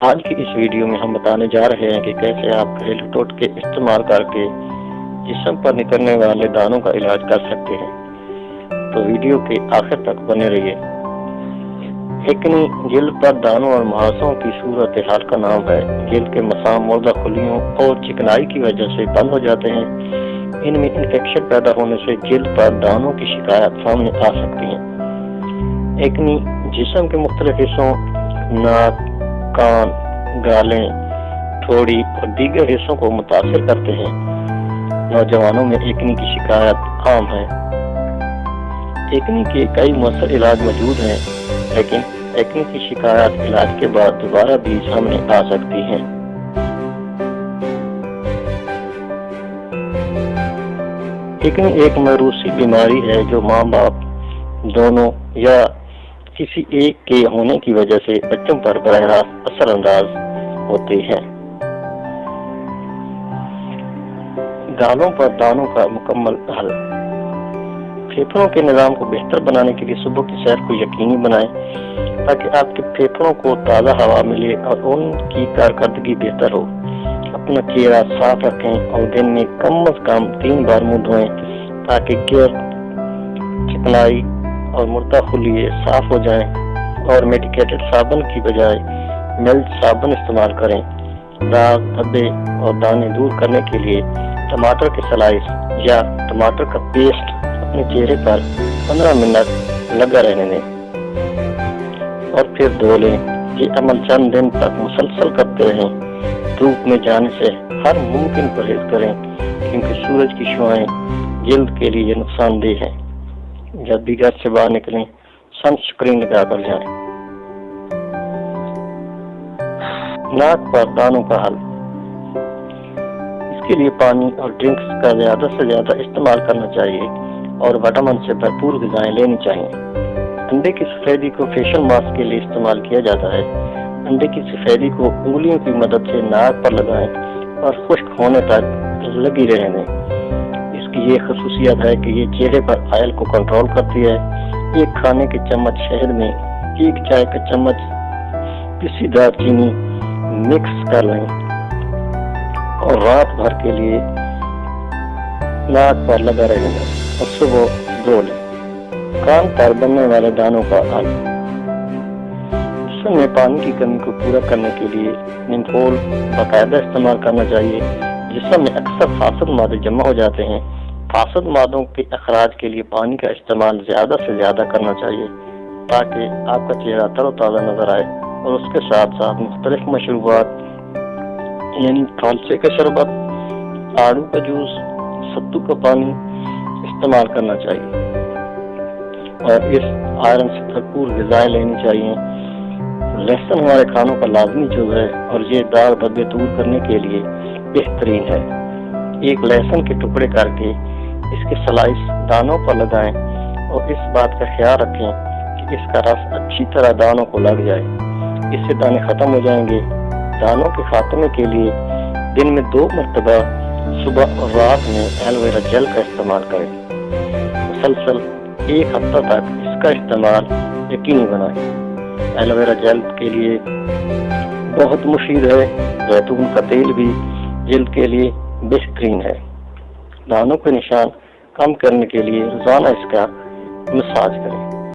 آج کی اس ویڈیو میں ہم بتانے جا رہے ہیں کہ کیسے آپ گھریلو ٹوٹکے استعمال کر کے جسم پر نکلنے والے دانوں کا علاج کر سکتے ہیں، تو ویڈیو کے آخر تک بنے رہیے۔ ایکنی جلد پر دانوں اور مہاسوں کی صورتحال کا نام ہے۔ جلد کے مسام مردہ خلیوں اور چکنائی کی وجہ سے بند ہو جاتے ہیں۔ ان میں انفیکشن پیدا ہونے سے جلد پر دانوں کی شکایات سامنے آ سکتی ہیں۔ ایکنی جسم کے مختلف حصوں ناک، کان، گالیں، تھوڑی اور دیگر حصوں کو متاثر کرتے ہیں۔ نوجوانوں میں ایکنی کی شکایت عام ہے۔ ایکنی کے کئی مؤثر علاج موجود ہیں، لیکن ایکنی کی شکایات علاج کے بعد دوبارہ بھی سامنے آ سکتی ہیں۔ ایکنی ایک موروثی بیماری ہے جو ماں باپ دونوں یا کسی ایک کے ہونے کی وجہ سے بچوں پر براہ راست اثر انداز ہوتی ہے۔ گالوں پر دانوں کا مکمل حل۔ پھیپھڑوں کے نظام کو بہتر بنانے کے لیے صبح کی سیر کو یقینی بنائیں تاکہ آپ کے پھیپھڑوں کو تازہ ہوا ملے اور ان کی کارکردگی بہتر ہو۔ اپنا چہرہ صاف رکھیں اور دن میں کم از کم 3 بار منہ دھوئیں تاکہ گرد، چکنائی اور مردہ خلیے صاف ہو جائیں، اور میڈیکیٹڈ صابن کی بجائے ملٹ صابن استعمال کریں۔ داغ، دھبے اور دانے دور کرنے کے لیے ٹماٹر کے سلائس یا ٹماٹر کا پیسٹ اپنے چہرے پر 15 منٹ لگا رہنے دیں اور پھر دھو لیں۔ یہ عمل چند دن تک مسلسل کرتے رہیں۔ دھوپ میں جانے سے ہر ممکن پرہیز کریں کیونکہ سورج کی شعاعیں جلد کے لیے نقصان دہ ہیں۔ جب بھی گھر سے باہر نکلیں سن اسکرین لگا کر جائیں۔ ناک پر دانوں کا حل۔ اس کے لیے پانی اور ڈرنکس کا زیادہ سے زیادہ استعمال کرنا چاہیے اور وٹامن سے بھرپور غذائیں لینی چاہیے۔ انڈے کی سفیدی کو فیشل ماسک کے لیے استعمال کیا جاتا ہے۔ انڈے کی سفیدی کو انگلیوں کی مدد سے ناک پر لگائیں اور خشک ہونے تک لگی رہنے دیں۔ اس کی یہ خصوصیت ہے کہ یہ چہرے پر آئل کو کنٹرول کرتی ہے۔ ایک کھانے کے چمچ شہد میں 1 چائے کا چمچ پیسی دار چینی مکس کر لیں اور رات بھر کے لیے ناک پر لگا رہنے دیں اور صبح دھو لیں۔ کان پر بننے والے دانوں کا حل۔ جسم میں پانی کی کمی کو پورا کرنے کے لیے نیمفول باقاعدہ استعمال کرنا چاہیے۔ جسم میں اکثر فاسد مادے جمع ہو جاتے ہیں۔ فاسد مادوں کے اخراج کے لیے پانی کا استعمال زیادہ سے زیادہ کرنا چاہیے تاکہ آپ کا چہرہ تر و تازہ نظر آئے، اور اس کے ساتھ ساتھ مختلف مشروبات یعنی پھالسے کا شربت، آڑو کا جوس، ستو کا پانی استعمال کرنا چاہیے اور اس آئرن سے بھرپور غذائیں لینی چاہیے۔ لہسن ہمارے کھانوں کا لازمی جز ہے اور یہ داغ دھبے دور کرنے کے لیے بہترین ہے۔ ایک لہسن کے ٹکڑے کر کے اس کے سلائس دانوں پر لگائیں اور اس بات کا خیال رکھیں کہ اس کا رس اچھی طرح دانوں کو لگ جائے۔ اس سے دانے ختم ہو جائیں گے۔ دانوں کے خاتمے کے لیے دن میں 2 مرتبہ صبح اور رات میں ایلوویرا جیل کا استعمال کریں۔ مسلسل 1 ہفتہ تک اس کا استعمال یقینی بنائیں۔ ایلوویرا جیل کے لیے بہت مفید ہے۔ زیتون کا تیل بھی جلد کے لیے بہترین ہے۔ دانوں کے نشان کم کرنے کے لیے روزانہ اس کا مساج کریں۔